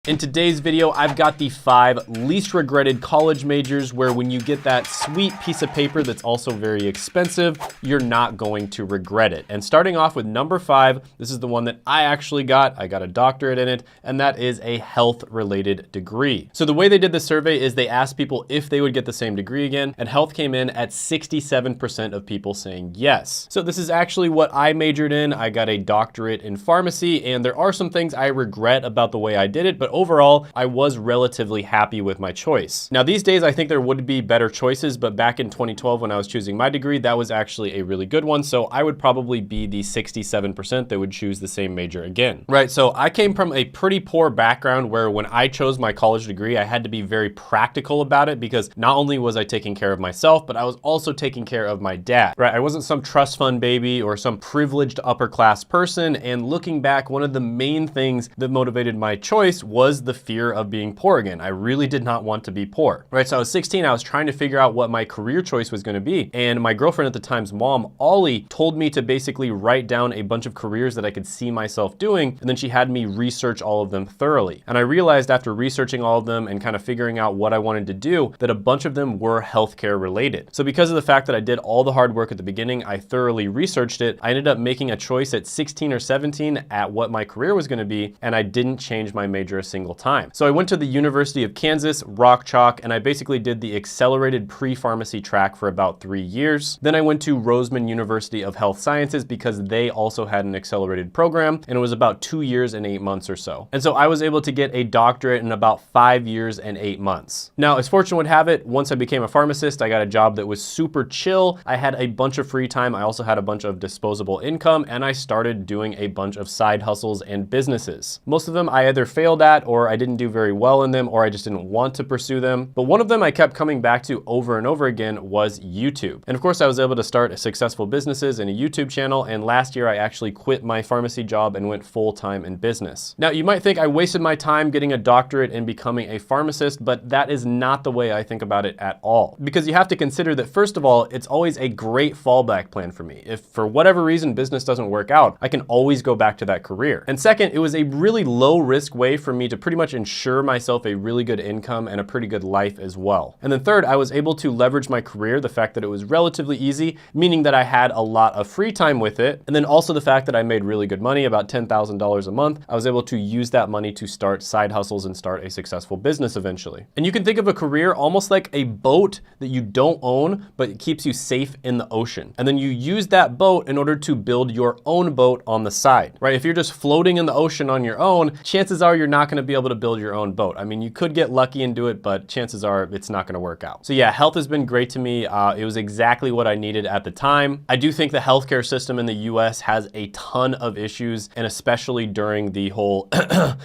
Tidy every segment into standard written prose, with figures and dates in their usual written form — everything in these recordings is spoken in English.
In today's video, I've got the 5 least regretted college majors where when you get that sweet piece of paper that's also very expensive, you're not going to regret it. And starting off with number 5, this is the one that I actually got. I got a doctorate in it, and that is a health-related degree. So the way they did the survey is they asked people if they would get the same degree again, and health came in at 67% of people saying yes. So this is actually what I majored in. I got a doctorate in pharmacy, and there are some things I regret about the way I did it, but overall, I was relatively happy with my choice. Now, these days, I think there would be better choices, but back in 2012, when I was choosing my degree, that was actually a really good one. So I would probably be the 67% that would choose the same major again. Right, so I came from a pretty poor background where when I chose my college degree, I had to be very practical about it because not only was I taking care of myself, but I was also taking care of my dad, right? I wasn't some trust fund baby or some privileged upper class person. And looking back, one of the main things that motivated my choice was the fear of being poor again. I really did not want to be poor, right? So I was 16, I was trying to figure out what my career choice was gonna be. And my girlfriend at the time's mom, Ollie, told me to basically write down a bunch of careers that I could see myself doing. And then she had me research all of them thoroughly. And I realized after researching all of them and kind of figuring out what I wanted to do, that a bunch of them were healthcare related. So because of the fact that I did all the hard work at the beginning, I thoroughly researched it, I ended up making a choice at 16 or 17 at what my career was gonna be, and I didn't change my major a single time. So I went to the University of Kansas, Rock Chalk, and I basically did the accelerated pre-pharmacy track for about 3 years. Then I went to Roseman University of Health Sciences because they also had an accelerated program, and it was about 2 years and 8 months or so. And so I was able to get a doctorate in about 5 years and 8 months. Now, as fortune would have it, once I became a pharmacist, I got a job that was super chill. I had a bunch of free time. I also had a bunch of disposable income, and I started doing a bunch of side hustles and businesses. Most of them I either failed at, or I didn't do very well in them, or I just didn't want to pursue them. But one of them I kept coming back to over and over again was YouTube. And of course, I was able to start successful businesses and a YouTube channel. And last year, I actually quit my pharmacy job and went full-time in business. Now, you might think I wasted my time getting a doctorate and becoming a pharmacist, but that is not the way I think about it at all. Because you have to consider that, first of all, it's always a great fallback plan for me. If for whatever reason business doesn't work out, I can always go back to that career. And second, it was a really low-risk way for me to pretty much ensure myself a really good income and a pretty good life as well. And then third, I was able to leverage my career, the fact that it was relatively easy, meaning that I had a lot of free time with it. And then also the fact that I made really good money, about $10,000 a month. I was able to use that money to start side hustles and start a successful business eventually. And you can think of a career almost like a boat that you don't own, but it keeps you safe in the ocean. And then you use that boat in order to build your own boat on the side, right? If you're just floating in the ocean on your own, chances are you're not gonna be able to build your own boat. I mean, you could get lucky and do it, but chances are it's not gonna work out. So yeah, health has been great to me. It was exactly what I needed at the time. I do think the healthcare system in the US has a ton of issues, and especially during the whole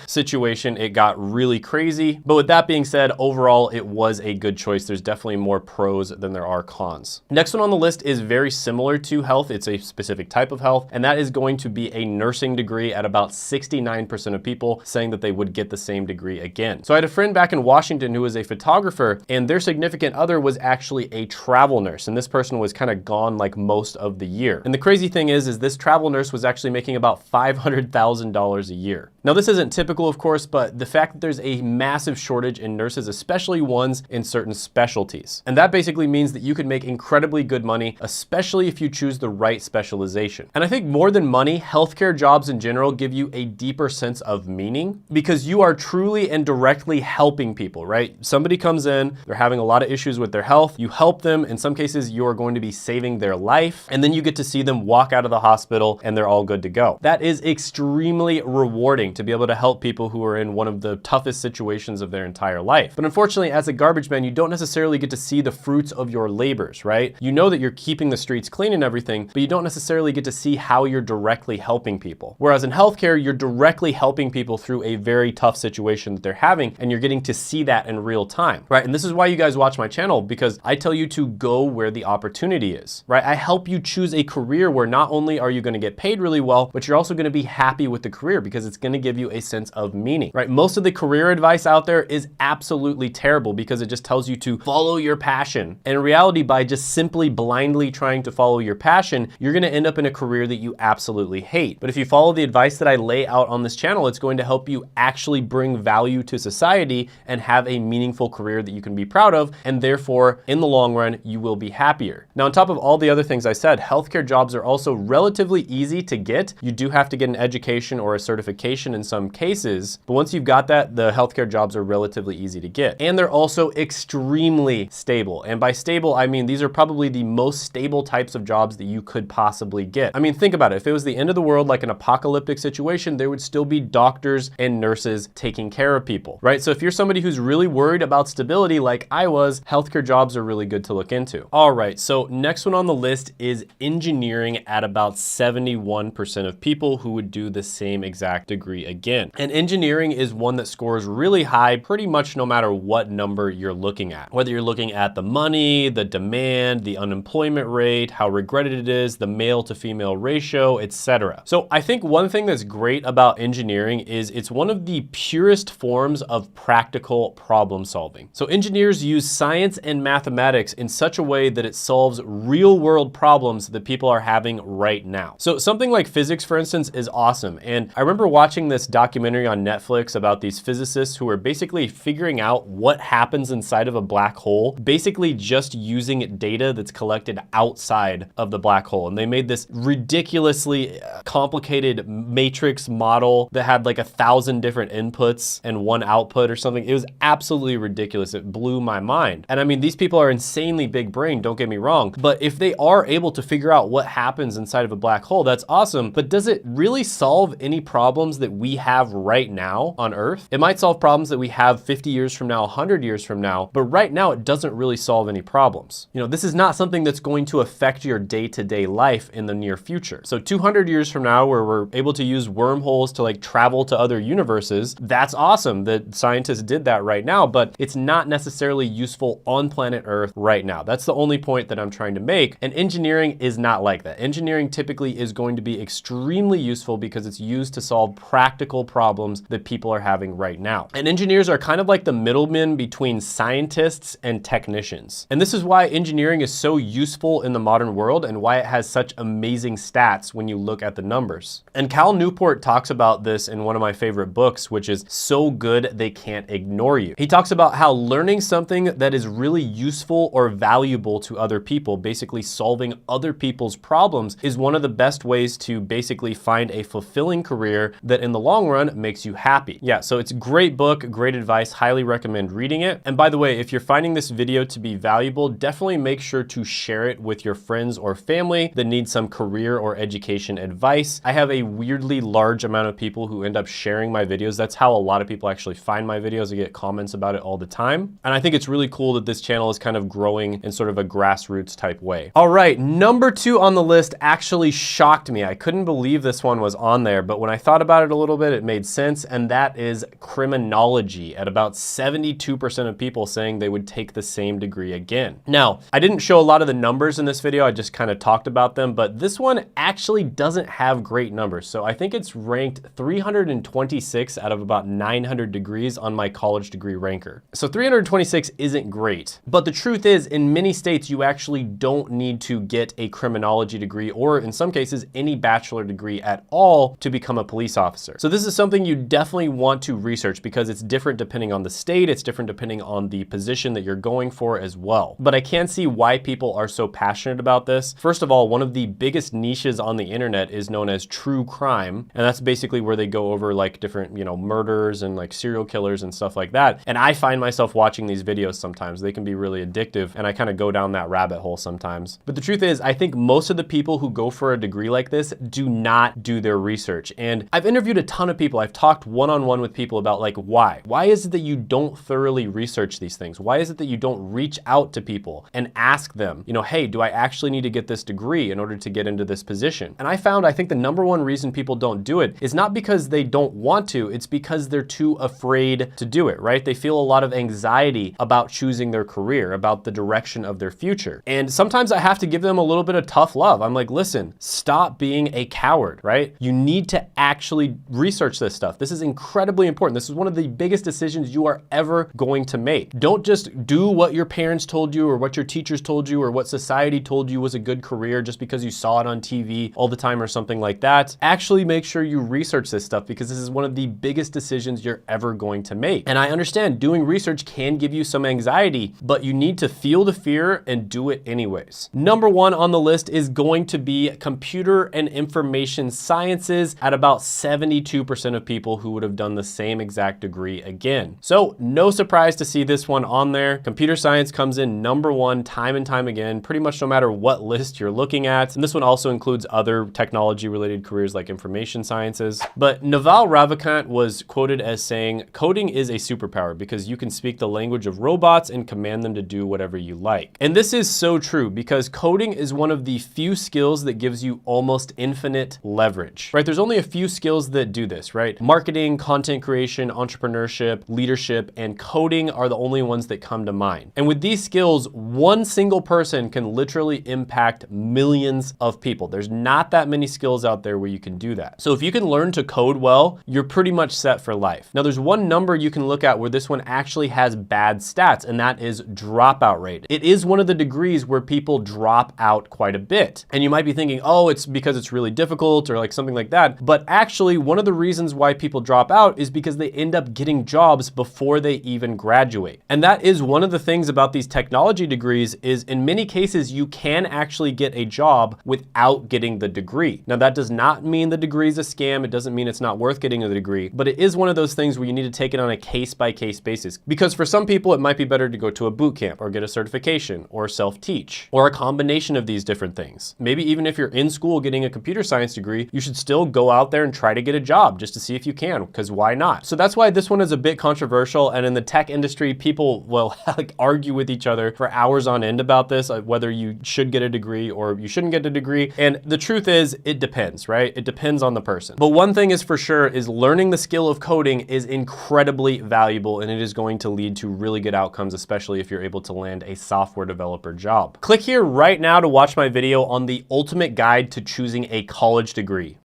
situation, it got really crazy. But with that being said, overall, it was a good choice. There's definitely more pros than there are cons. Next one on the list is very similar to health. It's a specific type of health, and that is going to be a nursing degree at about 69% of people saying that they would get the same degree again. So I had a friend back in Washington who was a photographer, and their significant other was actually a travel nurse. And this person was kind of gone like most of the year. And the crazy thing is this travel nurse was actually making about $500,000 a year. Now, this isn't typical, of course, but the fact that there's a massive shortage in nurses, especially ones in certain specialties. And that basically means that you could make incredibly good money, especially if you choose the right specialization. And I think more than money, healthcare jobs in general give you a deeper sense of meaning because you are truly and directly helping people, right? Somebody comes in, they're having a lot of issues with their health. You help them. In some cases, you are going to be saving their life. And then you get to see them walk out of the hospital and they're all good to go. That is extremely rewarding to be able to help people who are in one of the toughest situations of their entire life. But unfortunately, as a garbage man, you don't necessarily get to see the fruits of your labors, right? You know that you're keeping the streets clean and everything, but you don't necessarily get to see how you're directly helping people. Whereas in healthcare, you're directly helping people through a very tough situation that they're having, and you're getting to see that in real time, right? And this is why you guys watch my channel, because I tell you to go where the opportunity is, right? I help you choose a career where not only are you gonna get paid really well, but you're also gonna be happy with the career because it's gonna give you a sense of meaning, right? Most of the career advice out there is absolutely terrible because it just tells you to follow your passion. And in reality, by just simply blindly trying to follow your passion, you're gonna end up in a career that you absolutely hate. But if you follow the advice that I lay out on this channel, it's going to help you actually actually bring value to society and have a meaningful career that you can be proud of, and therefore, in the long run, you will be happier. Now, on top of all the other things I said, healthcare jobs are also relatively easy to get. You do have to get an education or a certification in some cases, but once you've got that, the healthcare jobs are relatively easy to get. And they're also extremely stable. And by stable, I mean these are probably the most stable types of jobs that you could possibly get. I mean, think about it. If it was the end of the world, like an apocalyptic situation, there would still be doctors and nurses taking care of people, right? So if you're somebody who's really worried about stability like I was, healthcare jobs are really good to look into. All right, so next one on the list is engineering at about 71% of people who would do the same exact degree again. And engineering is one that scores really high pretty much no matter what number you're looking at. Whether you're looking at the money, the demand, the unemployment rate, how regretted it is, the male to female ratio, etc. So I think one thing that's great about engineering is it's one of the purest forms of practical problem solving. So engineers use science and mathematics in such a way that it solves real world problems that people are having right now. So something like physics, for instance, is awesome. And I remember watching this documentary on Netflix about these physicists who are basically figuring out what happens inside of a black hole, basically just using data that's collected outside of the black hole. And they made this ridiculously complicated matrix model that had like 1,000 different inputs and one output or something. It was absolutely ridiculous. It blew my mind. And I mean, these people are insanely big brain, don't get me wrong, but if they are able to figure out what happens inside of a black hole, that's awesome. But does it really solve any problems that we have right now on Earth? It might solve problems that we have 50 years from now, 100 years from now, but right now it doesn't really solve any problems. You know, this is not something that's going to affect your day-to-day life in the near future. So 200 years from now, where we're able to use wormholes to like travel to other universes, that's awesome that scientists did that right now, but it's not necessarily useful on planet Earth right now. That's the only point that I'm trying to make. And engineering is not like that. Engineering typically is going to be extremely useful because it's used to solve practical problems that people are having right now. And engineers are kind of like the middlemen between scientists and technicians. And this is why engineering is so useful in the modern world and why it has such amazing stats when you look at the numbers. And Cal Newport talks about this in one of my favorite books, which is So Good They Can't Ignore You. He talks about how learning something that is really useful or valuable to other people, basically solving other people's problems, is one of the best ways to basically find a fulfilling career that in the long run makes you happy. Yeah, so it's a great book, great advice, highly recommend reading it. And by the way, if you're finding this video to be valuable, definitely make sure to share it with your friends or family that need some career or education advice. I have a weirdly large amount of people who end up sharing my videos. That's how a lot of people actually find my videos. I get comments about it all the time. And I think it's really cool that this channel is kind of growing in sort of a grassroots type way. All right, number 2 on the list actually shocked me. I couldn't believe this one was on there, but when I thought about it a little bit, it made sense, and that is criminology, at about 72% of people saying they would take the same degree again. Now, I didn't show a lot of the numbers in this video, I just kind of talked about them, but this one actually doesn't have great numbers. So I think it's ranked 326 out of about 900 degrees on my college degree ranker. So 326 isn't great, but the truth is in many states, you actually don't need to get a criminology degree, or in some cases, any bachelor degree at all to become a police officer. So this is something you definitely want to research because it's different depending on the state, it's different depending on the position that you're going for as well. But I can see why people are so passionate about this. First of all, one of the biggest niches on the internet is known as true crime, and that's basically where they go over like different, you know, murders and like serial killers and stuff like that. And I find myself watching these videos sometimes. They can be really addictive, and I kind of go down that rabbit hole sometimes. But the truth is, I think most of the people who go for a degree like this do not do their research. And I've interviewed a ton of people. I've talked one-on-one with people about like why. Why is it that you don't thoroughly research these things? Why is it that you don't reach out to people and ask them, you know, hey, do I actually need to get this degree in order to get into this position? And I found, I think the number one reason people don't do it is not because they don't want to, it's because they're too afraid to do it, right? They feel a lot of anxiety about choosing their career, about the direction of their future. And sometimes I have to give them a little bit of tough love. I'm like, listen, stop being a coward, right? You need to actually research this stuff. This is incredibly important. This is one of the biggest decisions you are ever going to make. Don't just do what your parents told you or what your teachers told you or what society told you was a good career just because you saw it on TV all the time or something like that. Actually make sure you research this stuff because this is one of the biggest biggest decisions you're ever going to make. And I understand doing research can give you some anxiety, but you need to feel the fear and do it anyways. Number one on the list is going to be computer and information sciences at about 72% of people who would have done the same exact degree again. So no surprise to see this one on there. Computer science comes in number one time and time again, pretty much no matter what list you're looking at. And this one also includes other technology related careers like information sciences. But Naval Ravikant was quoted as saying, "Coding is a superpower because you can speak the language of robots and command them to do whatever you like." And this is so true because coding is one of the few skills that gives you almost infinite leverage, right? There's only a few skills that do this, right? Marketing, content creation, entrepreneurship, leadership, and coding are the only ones that come to mind. And with these skills, one single person can literally impact millions of people. There's not that many skills out there where you can do that. So if you can learn to code well, you're pretty much set for life. Now there's one number you can look at where this one actually has bad stats, and that is dropout rate. It is one of the degrees where people drop out quite a bit. And you might be thinking, oh, it's because it's really difficult or like something like that. But actually, one of the reasons why people drop out is because they end up getting jobs before they even graduate. And that is one of the things about these technology degrees is in many cases, you can actually get a job without getting the degree. Now that does not mean the degree is a scam. It doesn't mean it's not worth getting the degree, but it is one of those things where you need to take it on a case-by-case basis. Because for some people, it might be better to go to a boot camp or get a certification or self-teach or a combination of these different things. Maybe even if you're in school getting a computer science degree, you should still go out there and try to get a job just to see if you can, because why not? So that's why this one is a bit controversial. And in the tech industry, people will like argue with each other for hours on end about this, whether you should get a degree or you shouldn't get a degree. And the truth is, it depends, right? It depends on the person. But one thing is for sure is learning the skill of coding is incredibly valuable, and it is going to lead to really good outcomes, especially if you're able to land a software developer job. Click here right now to watch my video on the ultimate guide to choosing a college degree.